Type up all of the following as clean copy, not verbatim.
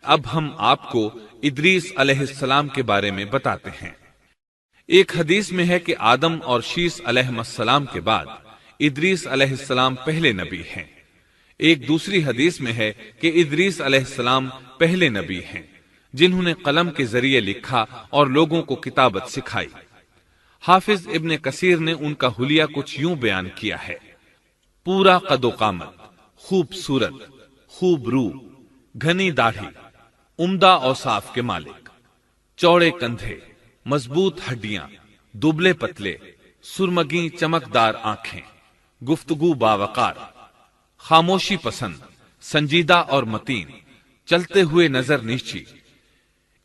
اب ہم آپ کو ادریس علیہ السلام کے بارے میں بتاتے ہیں۔ ایک حدیث میں ہے کہ آدم اور شیس علیہ السلام کے بعد ادریس علیہ السلام پہلے نبی ہیں۔ ایک دوسری حدیث میں ہے کہ ادریس علیہ السلام پہلے نبی ہیں جنہوں نے قلم کے ذریعے لکھا اور لوگوں کو کتابت سکھائی۔ حافظ ابن کثیر نے ان کا حلیہ کچھ یوں بیان کیا ہے: پورا قد و قامت، خوبصورت، خوب رو، گھنی داڑھی، عمدہ اوصاف کے مالک، چوڑے کندھے، مضبوط ہڈیاں، دبلے پتلے، سرمگی چمکدار آنکھیں، گفتگو باوقار، خاموشی پسند، سنجیدہ اور متین، چلتے ہوئے نظر نیچی،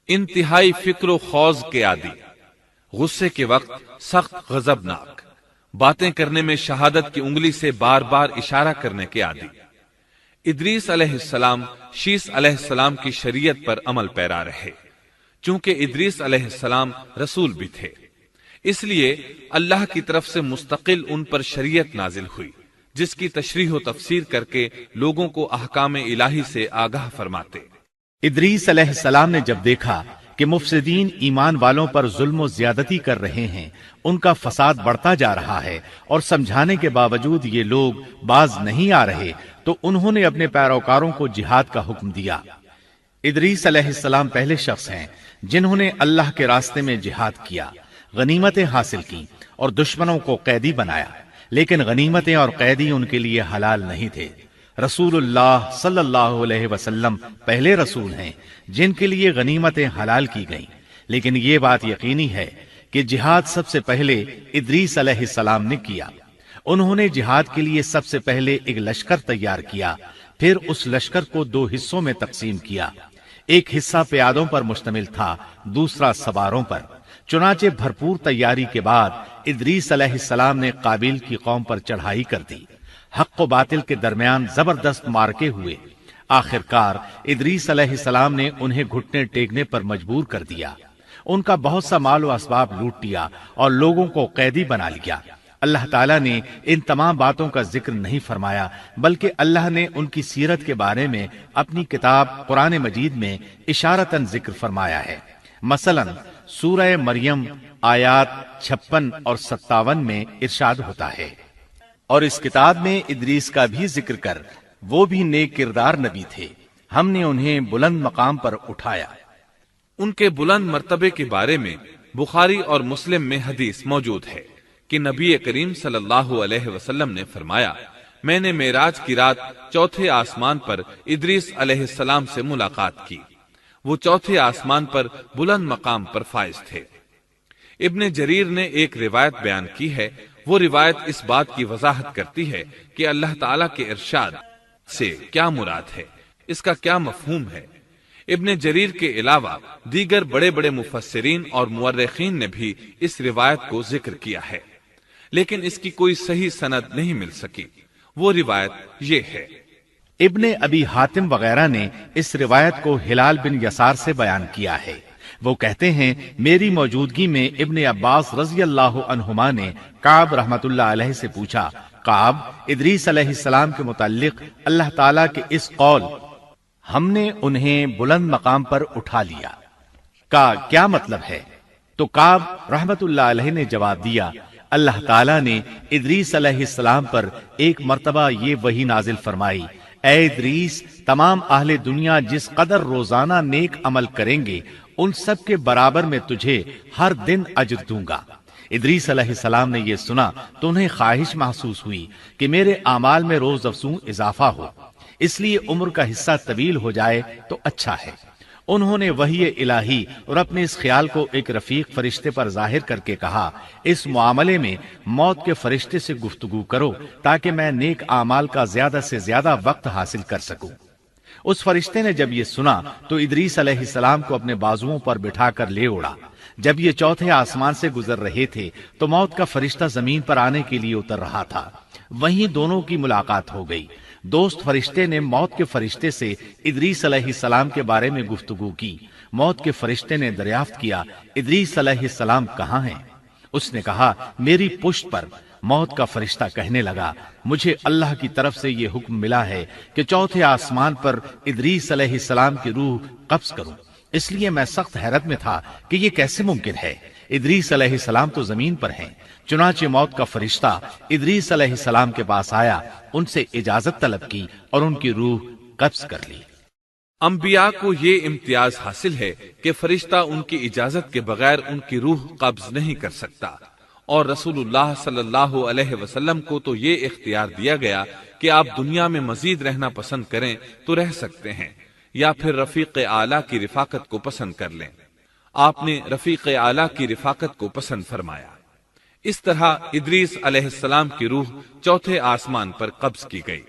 انتہائی فکر و خوض کے عادی، غصے کے وقت سخت غضبناک، باتیں کرنے میں شہادت کی انگلی سے بار بار اشارہ کرنے کے عادی۔ ادریس علیہ السلام شیس علیہ السلام کی شریعت پر عمل پیرا رہے۔ چونکہ ادریس علیہ السلام رسول بھی تھے، اس لیے اللہ کی طرف سے مستقل ان پر شریعت نازل ہوئی، جس کی تشریح و تفسیر کر کے لوگوں کو احکام الہی سے آگاہ فرماتے۔ ادریس علیہ السلام نے جب دیکھا کہ مفسدین ایمان والوں پر ظلم و زیادتی کر رہے ہیں، ان کا فساد بڑھتا جا رہا ہے اور سمجھانے کے باوجود یہ لوگ باز نہیں آ رہے، تو انہوں نے اپنے پیروکاروں کو جہاد کا حکم دیا۔ ادریس علیہ السلام پہلے شخص ہیں جنہوں نے اللہ کے راستے میں جہاد کیا، غنیمتیں حاصل کی اور دشمنوں کو قیدی بنایا، لیکن غنیمتیں اور قیدی ان کے لیے حلال نہیں تھے۔ رسول اللہ صلی اللہ علیہ وسلم پہلے رسول ہیں جن کے لیے غنیمتیں حلال کی گئیں، لیکن یہ بات یقینی ہے کہ جہاد سب سے پہلے ادریس علیہ السلام نے کیا۔ انہوں نے جہاد کے لیے سب سے پہلے ایک لشکر تیار کیا، پھر اس لشکر کو 2 حصوں میں تقسیم کیا۔ ایک حصہ پیادوں پر مشتمل تھا، دوسرا سواروں پر۔ چنانچہ بھرپور تیاری کے بعد ادریس علیہ السلام نے قابیل کی قوم پر چڑھائی کر دی۔ حق و باطل کے درمیان زبردست مارکے ہوئے۔ آخرکار ادریس علیہ السلام نے انہیں گھٹنے ٹیکنے پر مجبور کر دیا۔ ان کا بہت سا مال و اسباب لوٹ لیا اور لوگوں کو قیدی بنا لیا۔ اللہ تعالیٰ نے ان تمام باتوں کا ذکر نہیں فرمایا، بلکہ اللہ نے ان کی سیرت کے بارے میں اپنی کتاب قرآن مجید میں اشارتاً ذکر فرمایا ہے۔ مثلا سورہ مریم آیات 56 اور 57 میں ارشاد ہوتا ہے: اور اس کتاب میں ادریس کا بھی ذکر کر، وہ بھی نیک کردار نبی تھے، ہم نے انہیں بلند مقام پر اٹھایا۔ ان کے بلند مرتبے کے بارے میں بخاری اور مسلم میں حدیث موجود ہے کہ نبی کریم صلی اللہ علیہ وسلم نے فرمایا: میں نے معراج کی رات 4تھے آسمان پر ادریس علیہ السلام سے ملاقات کی۔ وہ 4تھے آسمان پر بلند مقام پر فائز تھے۔ ابن جریر نے ایک روایت بیان کی ہے، وہ روایت اس بات کی وضاحت کرتی ہے کہ اللہ تعالیٰ کے ارشاد سے کیا مراد ہے، اس کا کیا مفہوم ہے۔ ابن جریر کے علاوہ دیگر بڑے بڑے مفسرین اور مورخین نے بھی اس روایت کو ذکر کیا ہے، لیکن اس کی کوئی صحیح سند نہیں مل سکی۔ وہ روایت یہ ہے: ابن ابی حاتم وغیرہ نے اس روایت کو ہلال بن یسار سے بیان کیا ہے۔ وہ کہتے ہیں، میری موجودگی میں ابن عباس رضی اللہ عنہما نے کعب رحمت اللہ علیہ سے پوچھا: کعب، ادریس علیہ السلام کے متعلق اللہ تعالیٰ کے اس قول ہم نے انہیں بلند مقام پر اٹھا لیا کا کیا مطلب ہے؟ تو کعب رحمت اللہ علیہ نے جواب دیا: اللہ تعالیٰ نے ادریس علیہ السلام پر ایک مرتبہ یہ وحی نازل فرمائی: اے ادریس، تمام اہل دنیا جس قدر روزانہ نیک عمل کریں گے، ان سب کے برابر میں تجھے ہر دن اجر دوں گا۔ ادریس علیہ السلام نے یہ سنا تو انہیں خواہش محسوس ہوئی کہ میرے اعمال میں روز افزوں اضافہ ہو، اس لیے عمر کا حصہ طویل ہو جائے تو اچھا ہے۔ انہوں نے وحی الہی اور اپنے اس خیال کو ایک رفیق فرشتے پر ظاہر کر کے کہا: اس معاملے میں موت کے فرشتے سے گفتگو کرو تاکہ میں نیک اعمال کا زیادہ سے زیادہ وقت حاصل کر سکوں۔ اس فرشتے نے جب یہ سنا تو ادریس علیہ السلام کو اپنے بازوؤں پر بٹھا کر لے اڑا۔ جب یہ 4تھے آسمان سے گزر رہے تھے تو موت کا فرشتہ زمین پر آنے کے لیے اتر رہا تھا، وہیں دونوں کی ملاقات ہو گئی۔ دوست فرشتے نے موت کے فرشتے سے ادریس علیہ السلام کے بارے میں گفتگو کی۔ موت کے فرشتے نے دریافت کیا: ادریس علیہ السلام کہاں ہیں؟ اس نے کہا: میری پشت پر۔ موت کا فرشتہ کہنے لگا، مجھے اللہ کی طرف سے یہ حکم ملا ہے کہ چوتھے آسمان پر ادریس علیہ السلام کی روح قبض کروں۔ اس لیے میں سخت حیرت میں تھا کہ یہ کیسے ممکن ہے، ادریس علیہ السلام تو زمین پر ہیں۔ چنانچہ موت کا فرشتہ ادریس علیہ السلام کے پاس آیا، ان سے اجازت طلب کی اور ان کی روح قبض کر لی۔ انبیاء کو یہ امتیاز حاصل ہے کہ فرشتہ ان کی اجازت کے بغیر ان کی روح قبض نہیں کر سکتا، اور رسول اللہ صلی اللہ علیہ وسلم کو تو یہ اختیار دیا گیا کہ آپ دنیا میں مزید رہنا پسند کریں تو رہ سکتے ہیں، یا پھر رفیق اعلیٰ کی رفاقت کو پسند کر لیں۔ آپ نے رفیق اعلیٰ کی رفاقت کو پسند فرمایا۔ اس طرح ادریس علیہ السلام کی روح چوتھے آسمان پر قبض کی گئی۔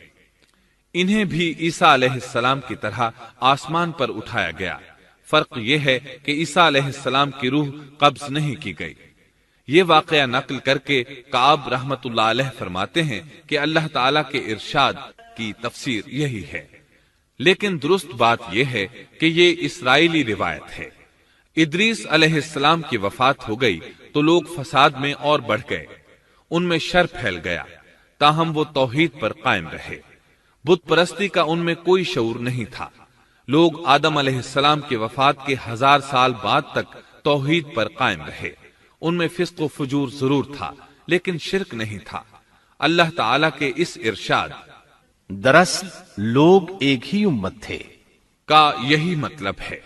انہیں بھی عیسیٰ علیہ السلام کی طرح آسمان پر اٹھایا گیا۔ فرق یہ ہے کہ عیسیٰ علیہ السلام کی روح قبض نہیں کی گئی۔ یہ واقعہ نقل کر کے کعب رحمت اللہ علیہ فرماتے ہیں کہ اللہ تعالیٰ کے ارشاد کی تفسیر یہی ہے، لیکن درست بات یہ ہے کہ یہ اسرائیلی روایت ہے۔ ادریس علیہ السلام کی وفات ہو گئی تو لوگ فساد میں اور بڑھ گئے، ان میں شر پھیل گیا، تاہم وہ توحید پر قائم رہے۔ بت پرستی کا ان میں کوئی شعور نہیں تھا۔ لوگ آدم علیہ السلام کی وفات کے 1000 سال بعد تک توحید پر قائم رہے۔ ان میں فسق و فجور ضرور تھا، لیکن شرک نہیں تھا۔ اللہ تعالیٰ کے اس ارشاد دراصل لوگ ایک ہی امت تھے کا یہی مطلب ہے۔